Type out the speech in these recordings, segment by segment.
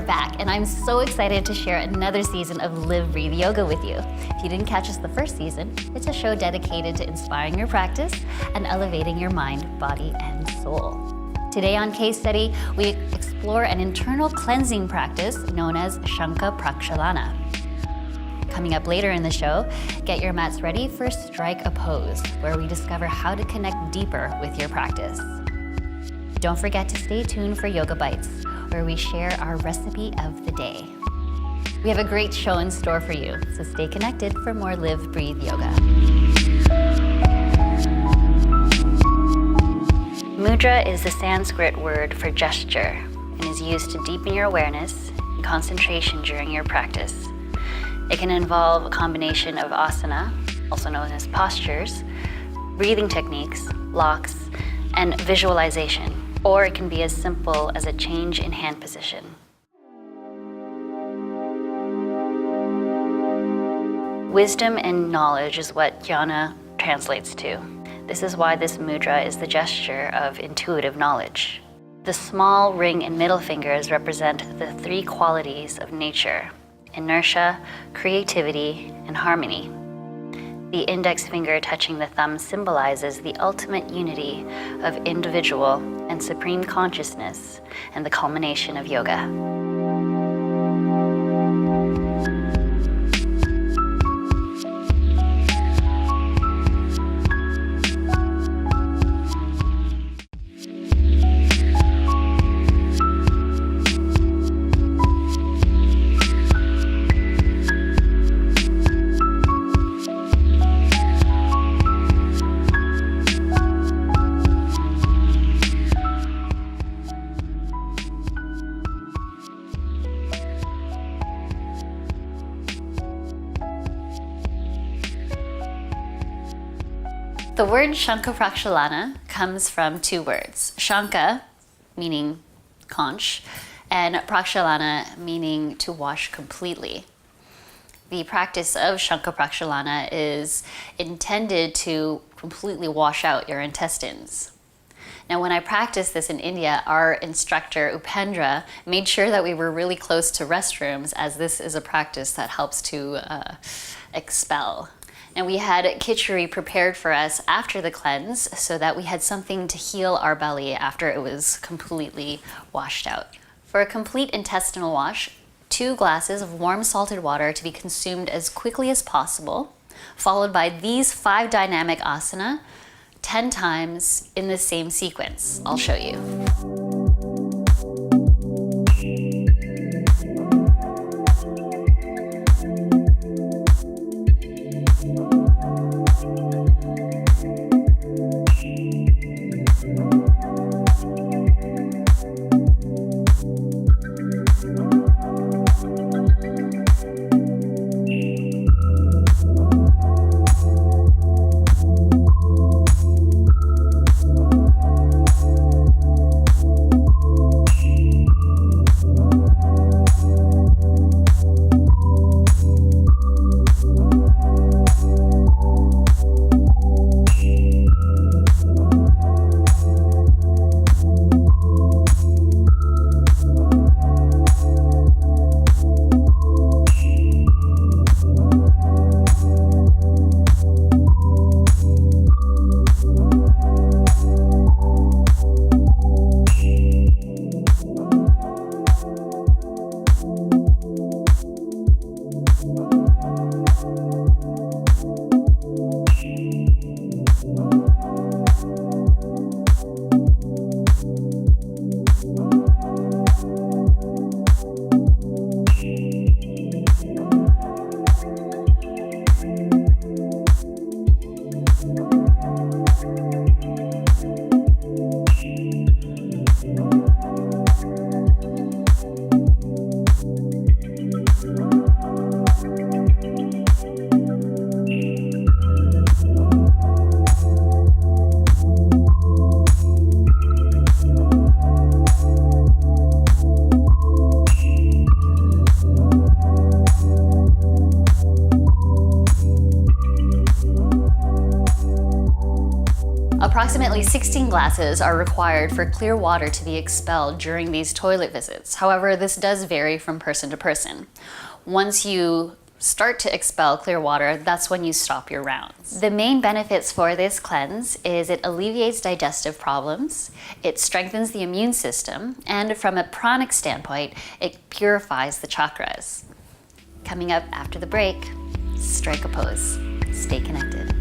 back, and I'm so excited to share another season of Live Breathe Yoga with you. If you didn't catch us the first season, it's a show dedicated to inspiring your practice and elevating your mind, body, and soul. Today on Case Study, we explore an internal cleansing practice known as Shankaprakshalana. Coming up later in the show, get your mats ready for Strike a Pose, where we discover how to connect deeper with your practice. Don't forget to stay tuned for Yoga Bites, where we share our recipe of the day. We have a great show in store for you, so stay connected for more Live, Breathe Yoga. Mudra is the Sanskrit word for gesture and is used to deepen your awareness and concentration during your practice. It can involve a combination of asana, also known as postures, breathing techniques, locks, and visualization, or it can be as simple as a change in hand position. Wisdom and knowledge is what jhana translates to. This is why this mudra is the gesture of intuitive knowledge. The small ring and middle fingers represent the three qualities of nature: inertia, creativity, and harmony. The index finger touching the thumb symbolizes the ultimate unity of individual and supreme consciousness and the culmination of yoga. The word Shankaprakshalana comes from two words: Shanka, meaning conch, and Prakshalana, meaning to wash completely. The practice of Shankaprakshalana is intended to completely wash out your intestines. Now, when I practiced this in India, our instructor, Upendra, made sure that we were really close to restrooms, as this is a practice that helps to expel. And we had khichdi prepared for us after the cleanse so that we had something to heal our belly after it was completely washed out. For a complete intestinal wash, 2 glasses of warm salted water to be consumed as quickly as possible, followed by these 5 dynamic asana 10 times in the same sequence. I'll show you. Approximately 16 glasses are required for clear water to be expelled during these toilet visits. However, this does vary from person to person. Once you start to expel clear water, that's when you stop your rounds. The main benefits for this cleanse is it alleviates digestive problems, it strengthens the immune system, and from a pranic standpoint, it purifies the chakras. Coming up after the break, strike a pose. Stay connected.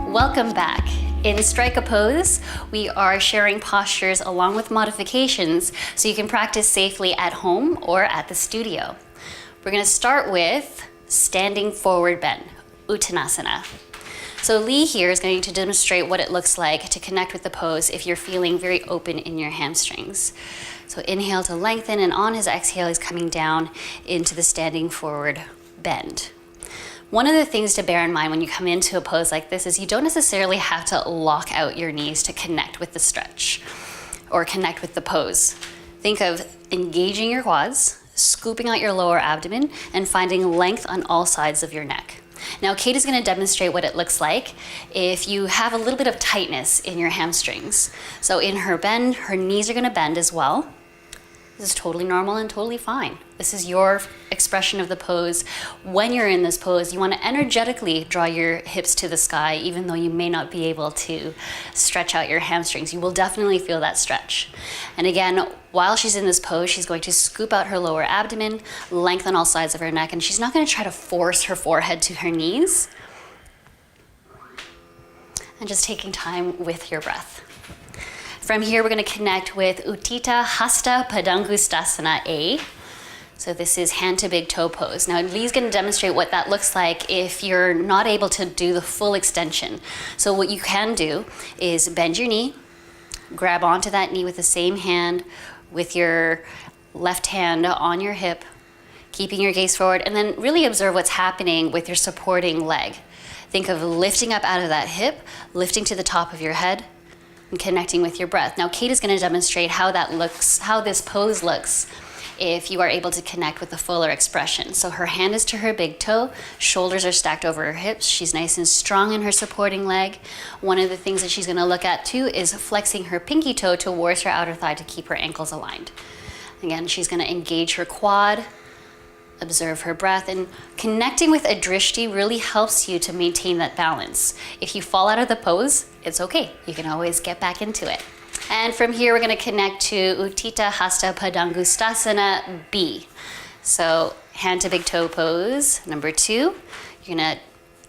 Welcome back. In Strike a Pose, we are sharing postures along with modifications so you can practice safely at home or at the studio. We're going to start with standing forward bend, Uttanasana. So Lee here is going to demonstrate what it looks like to connect with the pose if you're feeling very open in your hamstrings. So inhale to lengthen, and on his exhale, he's coming down into the standing forward bend. One of the things to bear in mind when you come into a pose like this is you don't necessarily have to lock out your knees to connect with the stretch or connect with the pose. Think of engaging your quads, scooping out your lower abdomen, and finding length on all sides of your neck. Now, Kate is going to demonstrate what it looks like if you have a little bit of tightness in your hamstrings. So in her bend, her knees are going to bend as well. This is totally normal and totally fine. This is your expression of the pose. When you're in this pose, you want to energetically draw your hips to the sky, even though you may not be able to stretch out your hamstrings. You will definitely feel that stretch. And again, while she's in this pose, she's going to scoop out her lower abdomen, lengthen all sides of her neck, and she's not going to try to force her forehead to her knees. And just taking time with your breath. From here, we're going to connect with Utthita Hasta Padangusthasana A. So this is hand to big toe pose. Now Lee's going to demonstrate what that looks like if you're not able to do the full extension. So what you can do is bend your knee, grab onto that knee with the same hand, with your left hand on your hip, keeping your gaze forward, and then really observe what's happening with your supporting leg. Think of lifting up out of that hip, lifting to the top of your head, and connecting with your breath. Now Kate is going to demonstrate how that looks, how this pose looks if you are able to connect with the fuller expression. So her hand is to her big toe, shoulders are stacked over her hips, she's nice and strong in her supporting leg. One of the things that she's going to look at too is flexing her pinky toe towards her outer thigh to keep her ankles aligned. Again, she's going to engage her quad, observe her breath, and connecting with a drishti really helps you to maintain that balance. If you fall out of the pose, it's okay. You can always get back into it. And from here, we're going to connect to Utthita Hasta Padangusthasana B. So hand to big toe pose, number 2. You're going to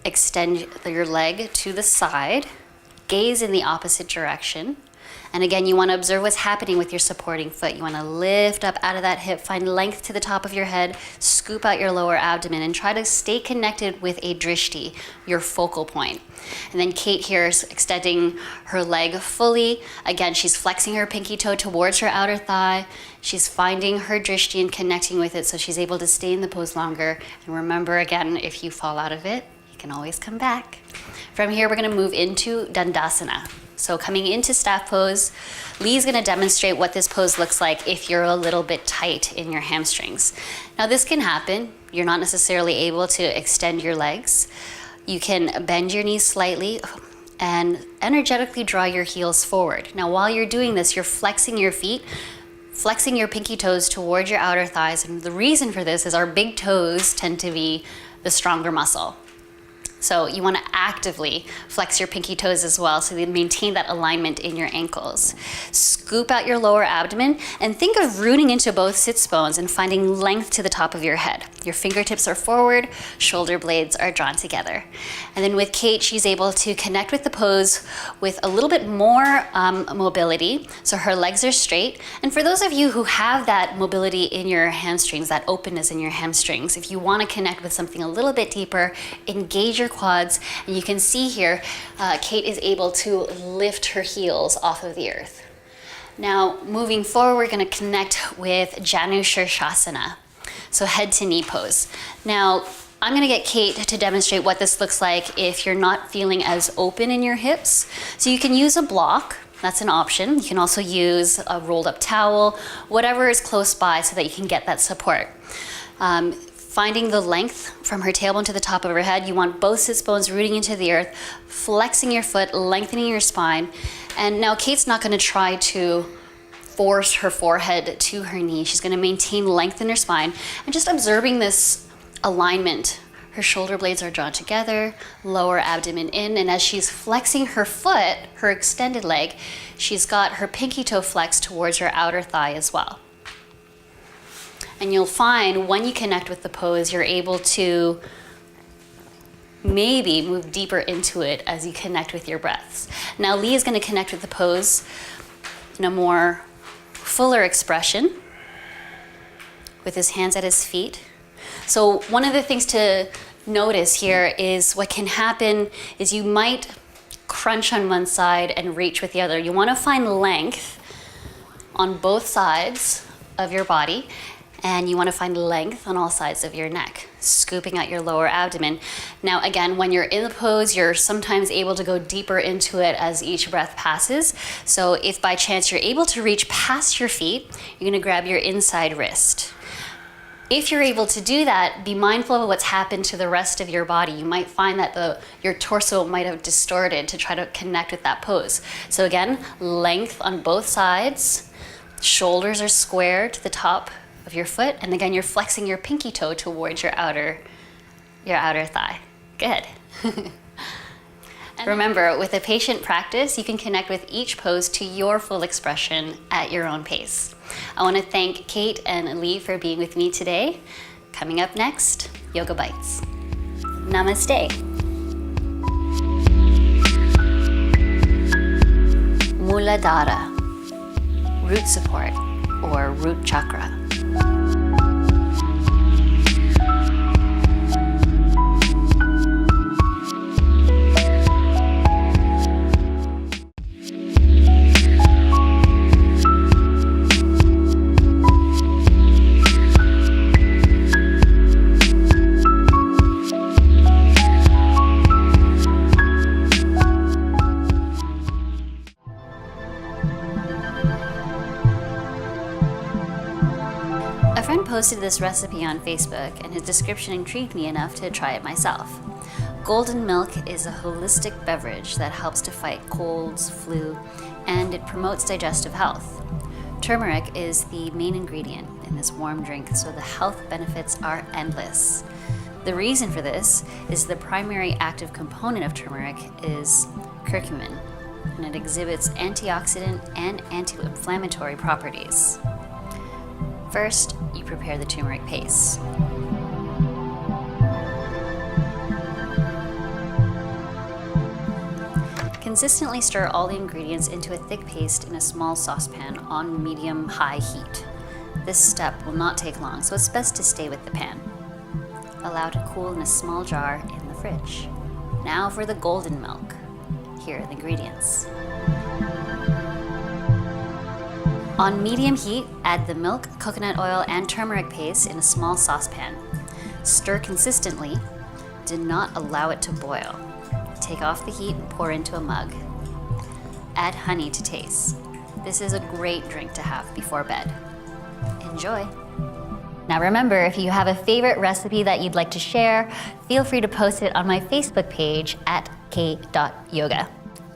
extend your leg to the side, gaze in the opposite direction. And again, you want to observe what's happening with your supporting foot. You want to lift up out of that hip, find length to the top of your head, scoop out your lower abdomen, and try to stay connected with a drishti, your focal point. And then Kate here is extending her leg fully. Again, she's flexing her pinky toe towards her outer thigh. She's finding her drishti and connecting with it so she's able to stay in the pose longer. And remember, again, if you fall out of it, you can always come back. From here, we're going to move into Dandasana. So coming into staff pose, Lee's going to demonstrate what this pose looks like if you're a little bit tight in your hamstrings. Now this can happen. You're not necessarily able to extend your legs. You can bend your knees slightly and energetically draw your heels forward. Now while you're doing this, you're flexing your feet, flexing your pinky toes towards your outer thighs. And the reason for this is our big toes tend to be the stronger muscle. So you want to actively flex your pinky toes as well so you maintain that alignment in your ankles. Scoop out your lower abdomen and think of rooting into both sits bones and finding length to the top of your head. Your fingertips are forward, shoulder blades are drawn together. And then with Kate, she's able to connect with the pose with a little bit more mobility. So her legs are straight. And for those of you who have that mobility in your hamstrings, that openness in your hamstrings, if you want to connect with something a little bit deeper, engage your quads, and you can see here, Kate is able to lift her heels off of the earth. Now, moving forward, we're going to connect with Jhana Mudra, so head to knee pose. Now, I'm going to get Kate to demonstrate what this looks like if you're not feeling as open in your hips. So you can use a block, that's an option. You can also use a rolled up towel, whatever is close by so that you can get that support. Finding the length from her tailbone to the top of her head, you want both sits bones rooting into the earth, flexing your foot, lengthening your spine. And now Kate's not going to try to force her forehead to her knee. She's going to maintain length in her spine and just observing this alignment. Her shoulder blades are drawn together, lower abdomen in, and as she's flexing her foot, her extended leg, she's got her pinky toe flexed towards her outer thigh as well. And you'll find when you connect with the pose, you're able to maybe move deeper into it as you connect with your breaths. Now Lee is going to connect with the pose in a more fuller expression with his hands at his feet. So one of the things to notice here is what can happen is you might crunch on one side and reach with the other. You want to find length on both sides of your body, and you want to find length on all sides of your neck, scooping out your lower abdomen. Now again, when you're in the pose, you're sometimes able to go deeper into it as each breath passes. So if by chance you're able to reach past your feet, you're going to grab your inside wrist. If you're able to do that, be mindful of what's happened to the rest of your body. You might find that your torso might have distorted to try to connect with that pose. So again, length on both sides, shoulders are square to the top of your foot, and again, you're flexing your pinky toe towards your outer thigh. Good. And remember, with a patient practice, you can connect with each pose to your full expression at your own pace. I want to thank Kate and Lee for being with me today. Coming up next, Yoga Bites. Namaste. Muladhara, root support or root chakra. Posted this recipe on Facebook, and his description intrigued me enough to try it myself. Golden milk is a holistic beverage that helps to fight colds, flu, and it promotes digestive health. Turmeric is the main ingredient in this warm drink, so the health benefits are endless. The reason for this is the primary active component of turmeric is curcumin, and it exhibits antioxidant and anti-inflammatory properties. First, you prepare the turmeric paste. Consistently stir all the ingredients into a thick paste in a small saucepan on medium-high heat. This step will not take long, so it's best to stay with the pan. Allow to cool in a small jar in the fridge. Now for the golden milk. Here are the ingredients. On medium heat, add the milk, coconut oil, and turmeric paste in a small saucepan. Stir consistently. Do not allow it to boil. Take off the heat and pour into a mug. Add honey to taste. This is a great drink to have before bed. Enjoy. Now remember, if you have a favorite recipe that you'd like to share, feel free to post it on my Facebook page at k.yoga.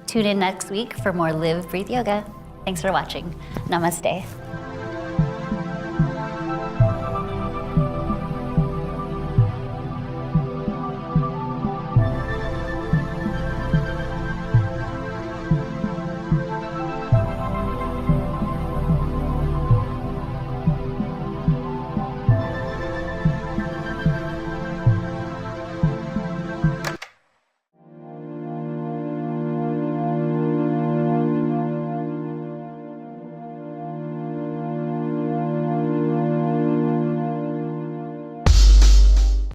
Tune in next week for more Live, Breathe Yoga. Thanks for watching. Namaste.